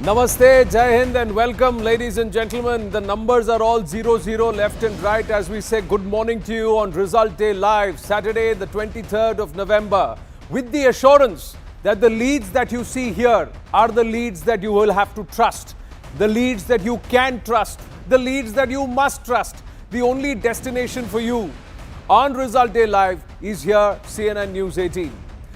Namaste, Jai Hind and welcome ladies and gentlemen. The numbers are all 0-0 left and right as we say good morning to you on Result Day Live, Saturday the 23rd of November. With the assurance that the leads that you see here are the leads that you will have to trust. The leads that you can trust. The leads that you must trust. The only destination for you on Result Day Live is here, CNN News 18.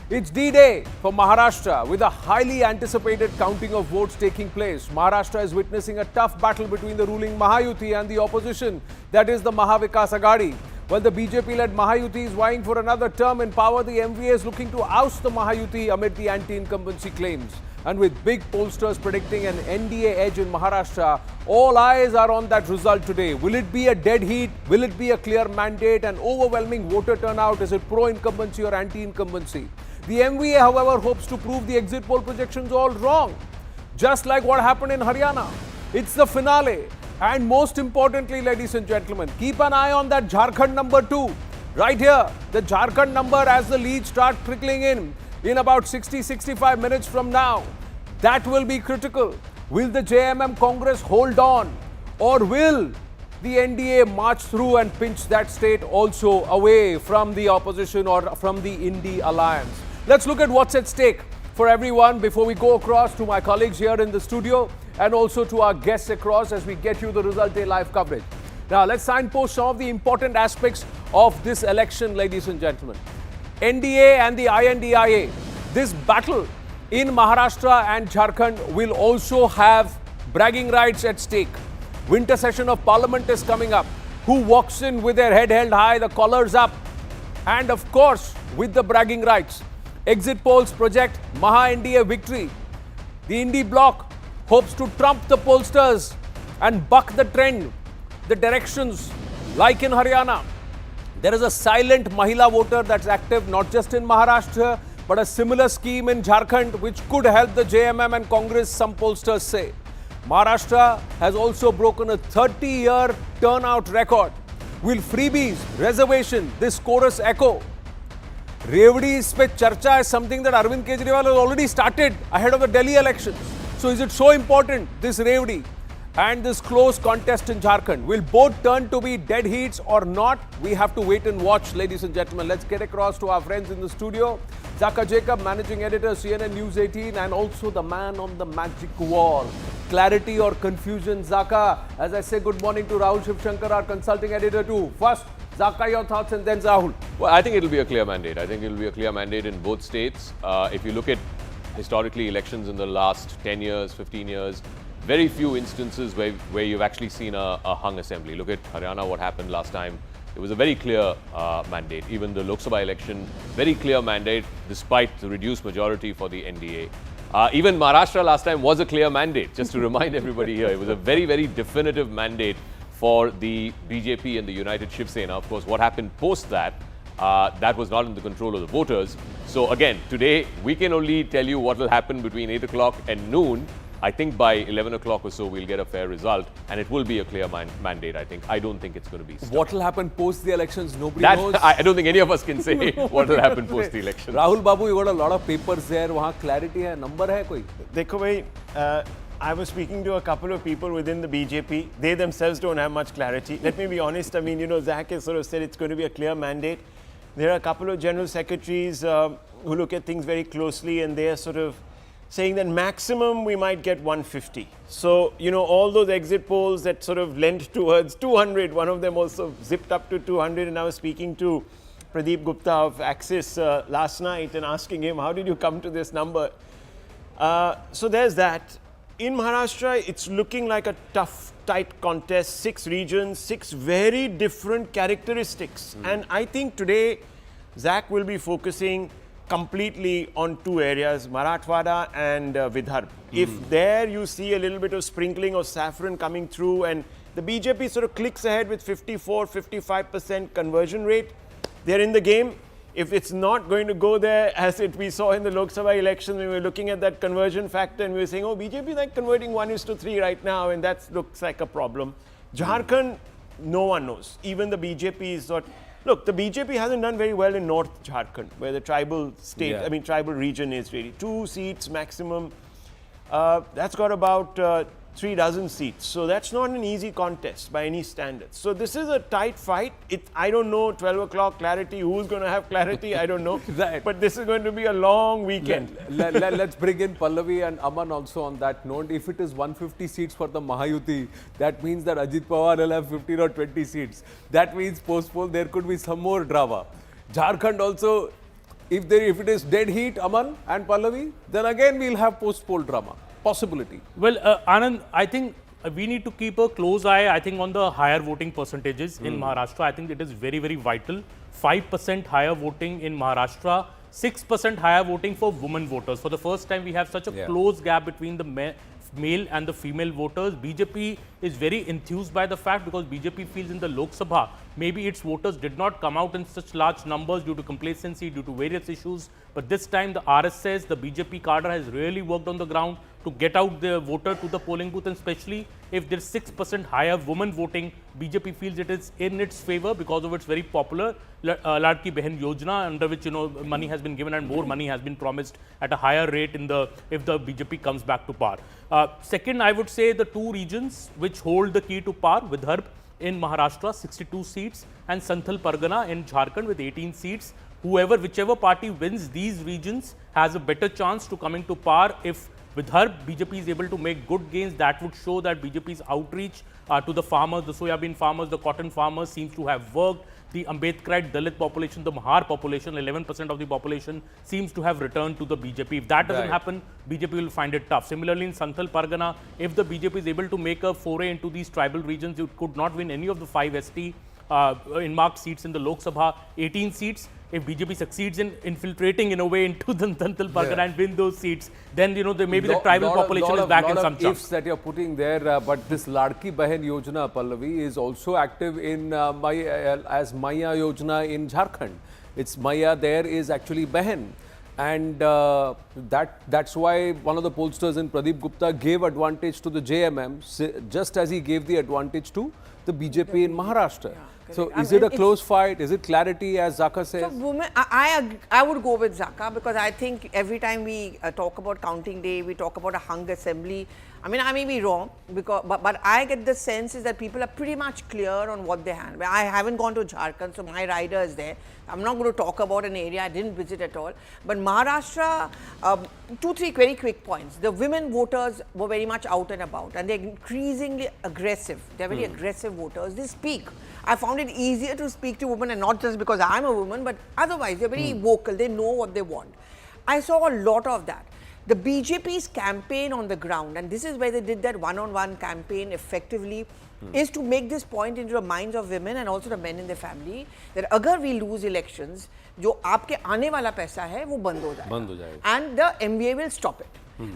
It's D-Day for Maharashtra with a highly anticipated counting of votes taking place. Maharashtra is witnessing a tough battle between the ruling Mahayuti and the opposition, that is the Mahavikas Aghadi. While the BJP-led Mahayuti is vying for another term in power, the MVA is looking to oust the Mahayuti amid the anti-incumbency claims. And with big pollsters predicting an NDA edge in Maharashtra, all eyes are on that result today. Will it be a dead heat? Will it be a clear mandate and overwhelming voter turnout? Is it pro-incumbency or anti-incumbency? The MVA, however, hopes to prove the exit poll projections all wrong. Just like what happened in Haryana. It's the finale. And most importantly, ladies and gentlemen, keep an eye on that Jharkhand number 2. Right here, the Jharkhand number as the leads start trickling in about 60-65 minutes from now. That will be critical. Will the JMM Congress hold on? Or will the NDA march through and pinch that state also away from the opposition or from the India alliance? Let's look at what's at stake for everyone before we go across to my colleagues here in the studio and also to our guests across as we get you the Result Day live coverage. Now, let's signpost some of the important aspects of this election, ladies and gentlemen. NDA and the INDIA. This battle in Maharashtra and Jharkhand will also have bragging rights at stake. Winter session of Parliament is coming up. Who walks in with their head held high, the collars up, and of course, with the bragging rights. Exit polls project Maha-NDA victory. The INDIA Bloc hopes to trump the pollsters and buck the trend, the directions, like in Haryana. There is a silent Mahila voter that's active not just in Maharashtra, but a similar scheme in Jharkhand which could help the JMM and Congress, some pollsters say. Maharashtra has also broken a 30-year turnout record. Will freebies, reservation, this chorus echo? Revdi's pe charcha is something that Arvind Kejriwal has already started ahead of the Delhi elections. So is it so important, this Revdi and this close contest in Jharkhand? Will both turn to be dead heats or not? We have to wait and watch, ladies and gentlemen. Let's get across to our friends in the studio. Zaka Jacob, Managing Editor, CNN News 18, and also the man on the magic wall. Clarity or confusion, Zaka? As I say good morning to Rahul Shivshankar, our Consulting Editor too. First, Zaka, your thoughts and then Rahul. Well, I think it will be a clear mandate. I think it will be a clear mandate in both states. If you look at historically elections in the last 10 years, 15 years, very few instances where you've actually seen a hung assembly. Look at Haryana, what happened last time. It was a very clear mandate. Even the Lok Sabha election, very clear mandate despite the reduced majority for the NDA. Even Maharashtra last time was a clear mandate, just to remind everybody here. It was a very, very definitive mandate for the BJP and the United Shiv Sena. Of course, what happened post that, that was not in the control of the voters. So again, today, we can only tell you what will happen between 8 o'clock and noon. I think by 11 o'clock or so, we'll get a fair result and it will be a clear mandate, I think. I don't think it's going to be stuck. What will happen post the elections? Nobody knows. I don't think any of us can say what will happen post the elections. Rahul Babu, you got a lot of papers there. Wahan clarity hai, number hai koi? Dekho bhai, I was speaking to a couple of people within the BJP. They themselves don't have much clarity. Let me be honest. I mean, you know, Zach has sort of said it's going to be a clear mandate. There are a couple of general secretaries who look at things very closely and they are sort of saying that maximum we might get 150. So, you know, all those exit polls that sort of lent towards 200, one of them also zipped up to 200. And I was speaking to Pradeep Gupta of Axis last night and asking him, how did you come to this number? So there's that. In Maharashtra, it's looking like a tough, tight contest. 6 regions, 6 very different characteristics. And I think today, Zach will be focusing completely on 2 areas, Marathwada and Vidarbha. If there you see a little bit of sprinkling of saffron coming through and the BJP sort of clicks ahead with 54-55% conversion rate, they're in the game. If it's not going to go there, as we saw in the Lok Sabha election, we were looking at that conversion factor and we were saying, oh, BJP is like converting 1:3 right now, and that looks like a problem. Jharkhand, no one knows. Even the BJP is not. Look, the BJP hasn't done very well in North Jharkhand, where the tribal state, tribal region is really. 2 seats maximum. That's got about 3 dozen seats. So that's not an easy contest by any standards. So this is a tight fight. I don't know, 12 o'clock clarity, who's going to have clarity, I don't know. Right. But this is going to be a long weekend. Let's bring in Pallavi and Aman also on that note. If it is 150 seats for the Mahayuti, that means that Ajit Pawar will have 15 or 20 seats. That means post-poll, there could be some more drama. Jharkhand also, if it is dead heat, Aman and Pallavi, then again we'll have post-poll drama. Possibility. Well, Anand, I think we need to keep a close eye, I think, on the higher voting percentages in Maharashtra. I think it is very, very vital. 5% higher voting in Maharashtra, 6% higher voting for women voters. For the first time, we have such a close gap between the male and the female voters. BJP is very enthused by the fact, because BJP feels in the Lok Sabha, maybe its voters did not come out in such large numbers due to complacency, due to various issues. But this time the RSS, the BJP cadre has really worked on the ground to get out the voter to the polling booth, and especially if there's 6% higher women voting, BJP feels it is in its favor because of its very popular Ladki Behan Yojana, under which, money has been given and more money has been promised at a higher rate if the BJP comes back to power. Second, I would say the two regions which hold the key to power, Vidarbha in Maharashtra, 62 seats, and Santhal Pargana in Jharkhand with 18 seats. Whichever party wins these regions has a better chance to coming to power. If Vidarbha, BJP is able to make good gains, that would show that BJP's outreach to the farmers, the soybean farmers, the cotton farmers seems to have worked. The Ambedkarite Dalit population, the Mahar population, 11% of the population seems to have returned to the BJP. If that doesn't happen, BJP will find it tough. Similarly, in Santhal Pargana, if the BJP is able to make a foray into these tribal regions, it could not win any of the 5 ST in marked seats in the Lok Sabha, 18 seats. If BJP succeeds in infiltrating in a way into the Santhal Pargana and win those seats, then maybe the tribal population is back in some chunk. Ifs that you're putting there, but this Ladki Behan Yojana, Pallavi, is also active in as Maya Yojana in Jharkhand. It's Maya there is actually Behan. And that's why one of the pollsters in Pradeep Gupta gave advantage to the JMM, just as he gave the advantage to the BJP in Maharashtra. So is it a close fight? Is it clarity, as Zaka says? So women, I would go with Zaka, because I think every time we talk about counting day, we talk about a hung assembly. I mean, I may be wrong, but I get the sense is that people are pretty much clear on what they have. I haven't gone to Jharkhand, so my rider is there. I'm not going to talk about an area I didn't visit at all. But Maharashtra, 2-3 very quick points. The women voters were very much out and about, and they're increasingly aggressive. They're very aggressive voters. They speak. I found it easier to speak to women, and not just because I'm a woman, but otherwise they're very vocal. They know what they want. I saw a lot of that. The BJP's campaign on the ground, and this is where they did that one-on-one campaign effectively, is to make this point into the minds of women and also the men in the family that agar we lose elections, जो आपके आने वाला पैसा है वो बंद हो जाएगा. And the MBA will stop it.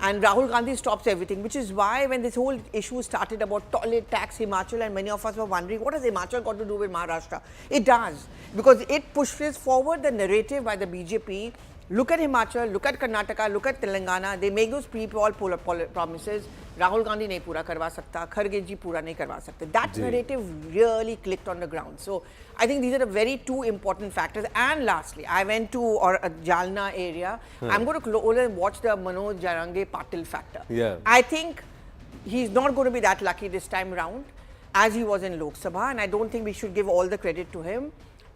And Rahul Gandhi stops everything, which is why when this whole issue started about toilet tax Himachal, and many of us were wondering, what has Himachal got to do with Maharashtra? It does, because it pushes forward the narrative by the BJP. Look at Himachal, look at Karnataka, look at Telangana. They make those pre-poll promises. Rahul Gandhi nahi pura karwa sakta, Kharge ji pura nahi karwa sakta. That narrative really clicked on the ground. So I think these are the very two important factors. And lastly, I went to Jalna area. I'm going to watch the Manoj Jarange Patil factor. I think he's not going to be that lucky this time round as he was in Lok Sabha, and I don't think we should give all the credit to him.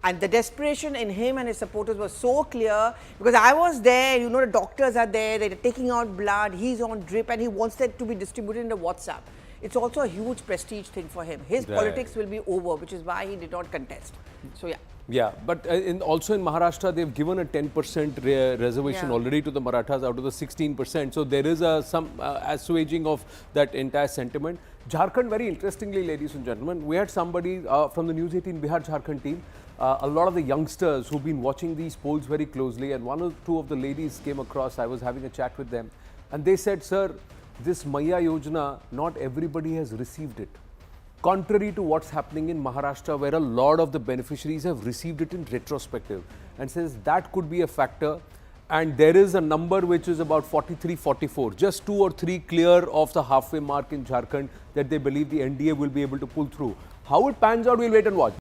And the desperation in him and his supporters was so clear, because I was there, the doctors are there, they're taking out blood, he's on drip, and he wants that to be distributed in the WhatsApp. It's also a huge prestige thing for him. His politics will be over, which is why he did not contest. So, yeah. Yeah, but also in Maharashtra, they've given a 10% reservation already to the Marathas out of the 16%. So there is some assuaging of that entire sentiment. Jharkhand, very interestingly, ladies and gentlemen, we had somebody from the News18 Bihar Jharkhand team, a lot of the youngsters who've been watching these polls very closely, and one or two of the ladies came across. I was having a chat with them, and they said, sir, this Maya Yojana, not everybody has received it. Contrary to what's happening in Maharashtra, where a lot of the beneficiaries have received it in retrospective, and says that could be a factor. And there is a number which is about 43, 44, just 2 or 3 clear of the halfway mark in Jharkhand, that they believe the NDA will be able to pull through. How it pans out, we'll wait and watch.